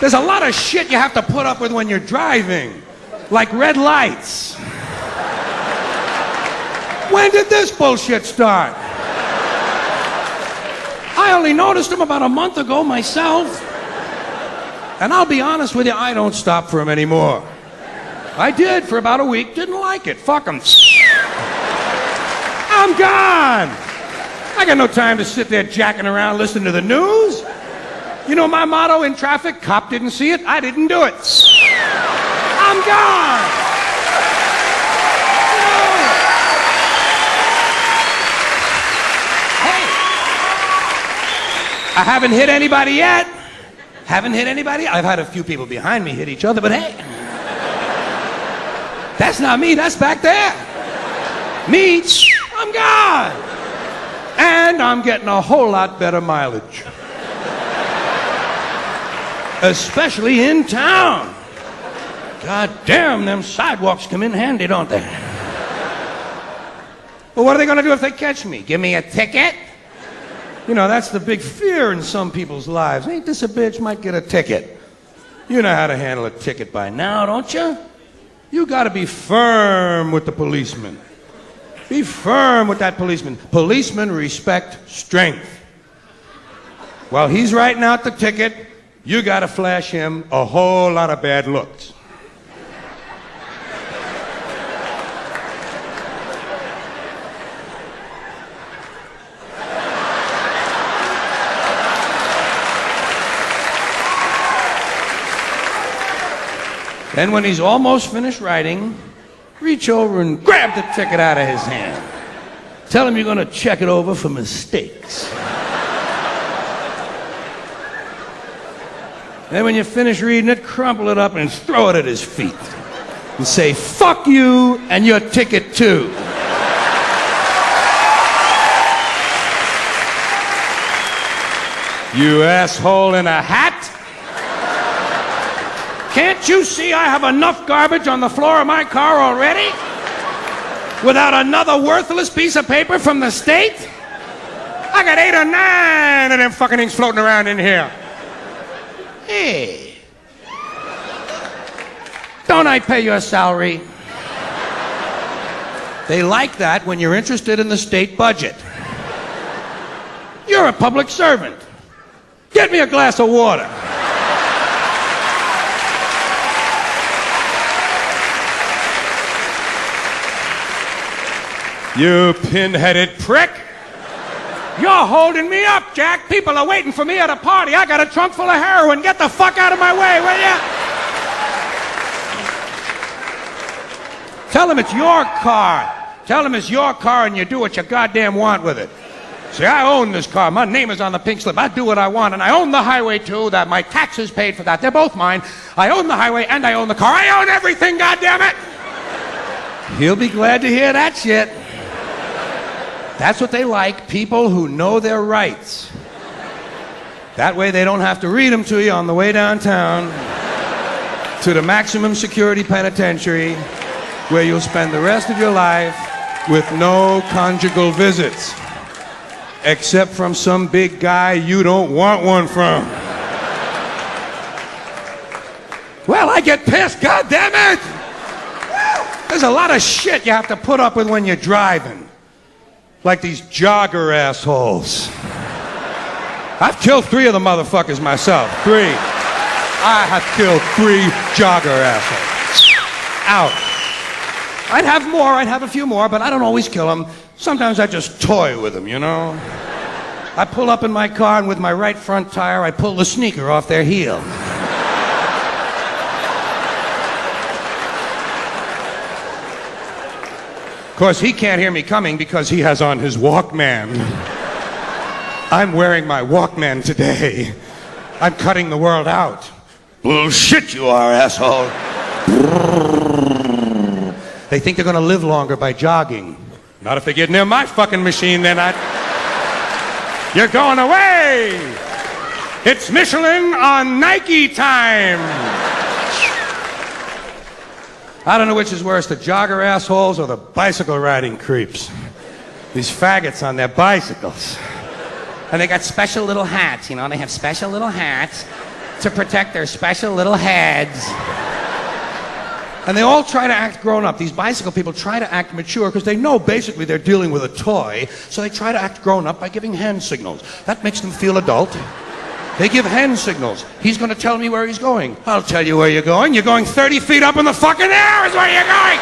There's a lot of shit you have to put up with when you're driving, like red lights. When did this bullshit start? I only noticed them about a month ago myself. And I'll be honest with you, I don't stop for them anymore. I did for about a week, didn't like it. Fuck them. I'm gone. I got no time to sit there jacking around listening to the news. You know my motto in traffic? Cop didn't see it, I didn't do it. I'm gone. Hey, I haven't hit anybody yet. Haven't hit anybody? I've had a few people behind me hit each other, but hey. That's not me, that's back there. Me, I'm gone. And I'm getting a whole lot better mileage. Especially in town. God damn, them sidewalks come in handy, don't they? Well, what are they gonna do if they catch me? Give me a ticket? You know, that's the big fear in some people's lives. Ain't this a bitch? Might get a ticket. You know how to handle a ticket by now, don't you? You gotta be firm with the policeman. Be firm with that policeman. Policemen respect strength. While he's writing out the ticket, you gotta flash him a whole lot of bad looks. Then when he's almost finished writing, reach over and grab the ticket out of his hand. Tell him you're gonna check it over for mistakes. Then when you finish reading it, crumple it up and throw it at his feet. And say, fuck you and your ticket too. You asshole in a hat. Can't you see I have enough garbage on the floor of my car already? Without another worthless piece of paper from the state? I got 8 or 9 of them fucking things floating around in here. Hey. Don't I pay your salary? They like that when you're interested in the state budget. You're a public servant. Get me a glass of water. You pin-headed prick! You're holding me up, Jack. People are waiting for me at a party. I got a trunk full of heroin. Get the fuck out of my way, will ya? Tell them it's your car. Tell them it's your car and you do what you goddamn want with it. See, I own this car. My name is on the pink slip. I do what I want, and I own the highway too. That my taxes paid for that. They're both mine. I own the highway and I own the car. I own everything, goddammit! He'll be glad to hear that shit. That's what they like, people who know their rights. That way they don't have to read them to you on the way downtown to the maximum security penitentiary where you'll spend the rest of your life with no conjugal visits. Except from some big guy you don't want one from. Well, I get pissed, goddammit! There's a lot of shit you have to put up with when you're driving. Like these jogger assholes. I've killed 3 of the motherfuckers myself. 3. I have killed 3 jogger assholes. Out. I'd have more, I'd have a few more, but I don't always kill them. Sometimes I just toy with them, you know? I pull up in my car and with my right front tire, I pull the sneaker off their heel. Of course, he can't hear me coming because he has on his Walkman. I'm wearing my Walkman today. I'm cutting the world out. Bullshit you are, asshole. They think they're gonna live longer by jogging. Not if they get near my fucking machine, they're not. You're going away! It's Michelin on Nike time! I don't know which is worse, the jogger assholes or the bicycle riding creeps. These faggots on their bicycles. And they got special little hats, you know, they have special little hats to protect their special little heads. And they all try to act grown up. These bicycle people try to act mature because they know basically they're dealing with a toy, so they try to act grown up by giving hand signals. That makes them feel adult. They give hand signals. He's going to tell me where he's going. I'll tell you where you're going. You're going 30 feet up in the fucking air is where you're going.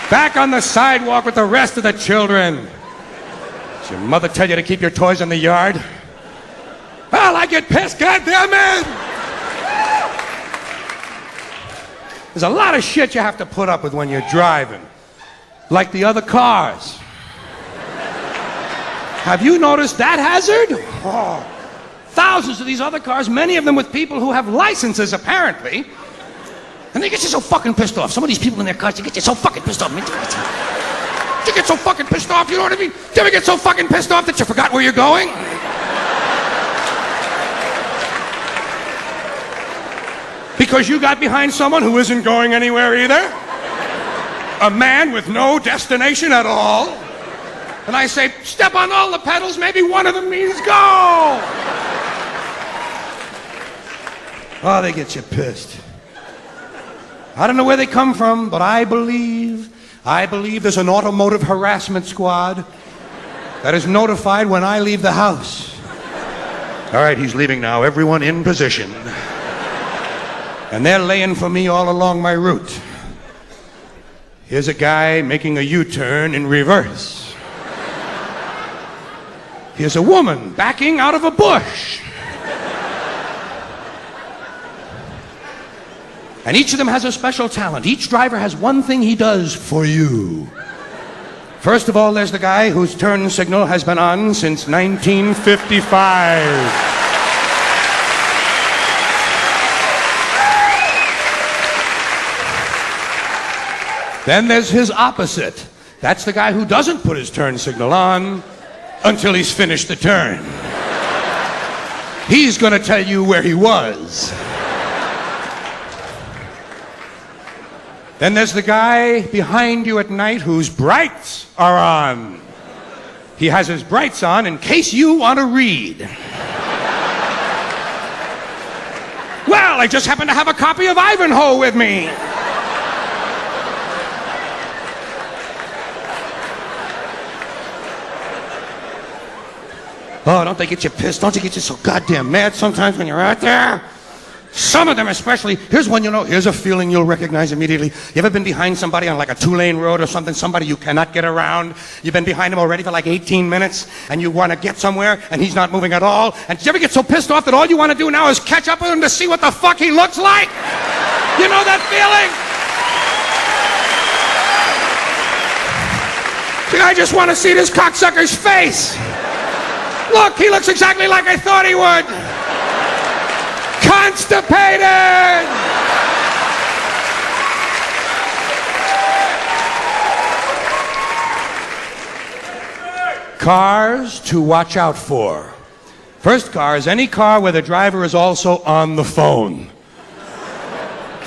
Back on the sidewalk with the rest of the children. Does your mother tell you to keep your toys in the yard? Well, I get pissed, goddammit! There's a lot of shit you have to put up with when you're driving. Like the other cars. Have you noticed that hazard? Oh, thousands of these other cars, many of them with people who have licenses, apparently. And they get you so fucking pissed off. Some of these people in their cars, they get you so fucking pissed off. You get so fucking pissed off, you know what I mean? Do you ever get so fucking pissed off that you forgot where you're going? Because you got behind someone who isn't going anywhere either? A man with no destination at all? And I say, step on all the pedals, maybe one of them means go! Oh, they get you pissed. I don't know where they come from, but I believe there's an automotive harassment squad that is notified when I leave the house. All right, he's leaving now. Everyone in position. And they're laying for me all along my route. Here's a guy making a U-turn in reverse. Here's a woman backing out of a bush. And each of them has a special talent. Each driver has one thing he does for you. First of all, there's the guy whose turn signal has been on since 1955. Then there's his opposite. That's the guy who doesn't put his turn signal on until he's finished the turn. He's going to tell you where he was. Then there's the guy behind you at night whose brights are on. He has his brights on in case you want to read. Well, I just happen to have a copy of Ivanhoe with me. Oh, don't they get you pissed? Don't you get you so goddamn mad sometimes when you're out there? Some of them especially. Here's one you know. Here's a feeling you'll recognize immediately. You ever been behind somebody on like a 2-lane road or something? Somebody you cannot get around. You've been behind him already for like 18 minutes and you want to get somewhere and he's not moving at all. And did you ever get so pissed off that all you want to do now is catch up with him to see what the fuck he looks like? You know that feeling? See, I just want to see this cocksucker's face. Look, he looks exactly like I thought he would. Constipated! Cars to watch out for. First car is any car where the driver is also on the phone.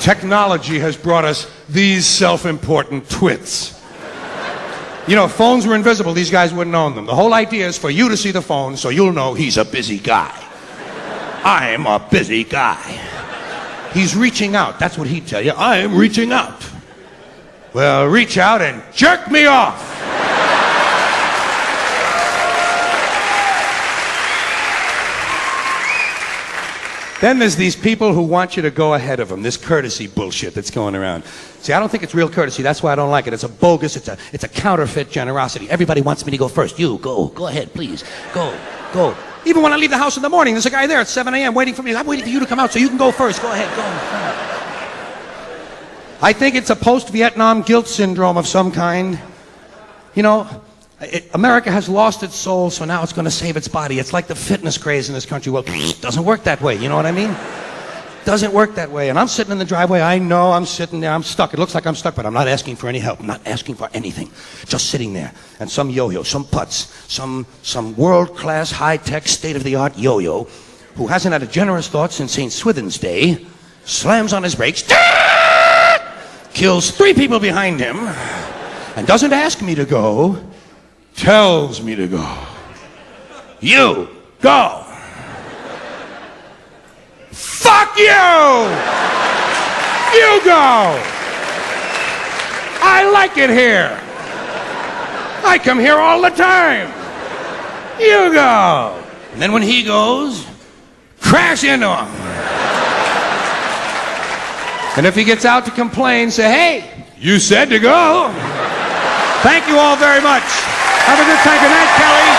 Technology has brought us these self-important twits. You know, if phones were invisible, these guys wouldn't own them. The whole idea is for you to see the phone so you'll know he's a busy guy. I'm a busy guy. He's reaching out. That's what he'd tell you. I am reaching out. Well, reach out and jerk me off. Then there's these people who want you to go ahead of them. This courtesy bullshit that's going around. See, I don't think it's real courtesy. That's why I don't like it. It's a bogus, it's a counterfeit generosity. Everybody wants me to go first. You, go ahead, please. Go. Even when I leave the house in the morning, there's a guy there at 7 a.m. waiting for me. I'm waiting for you to come out so you can go first. Go ahead, go. I think it's a post-Vietnam guilt syndrome of some kind. You know, America has lost its soul, so now it's going to save its body. It's like the fitness craze in this country. Well, it doesn't work that way, you know what I mean? Doesn't work that way. And I'm sitting in the driveway. I know I'm sitting there. I'm stuck. It looks like I'm stuck, but I'm not asking for any help. I'm not asking for anything. Just sitting there. And some yo-yo, some putz, some world-class, high-tech, state-of-the-art yo-yo who hasn't had a generous thought since St. Swithin's Day slams on his brakes, kills 3 people behind him, and doesn't ask me to go. tells me to go. You go. Fuck you! You go! I like it here. I come here all the time. You go. And then when he goes, crash into him. And if he gets out to complain, say, hey, you said to go. Thank you all very much. Have a good time. Good night, Kelly.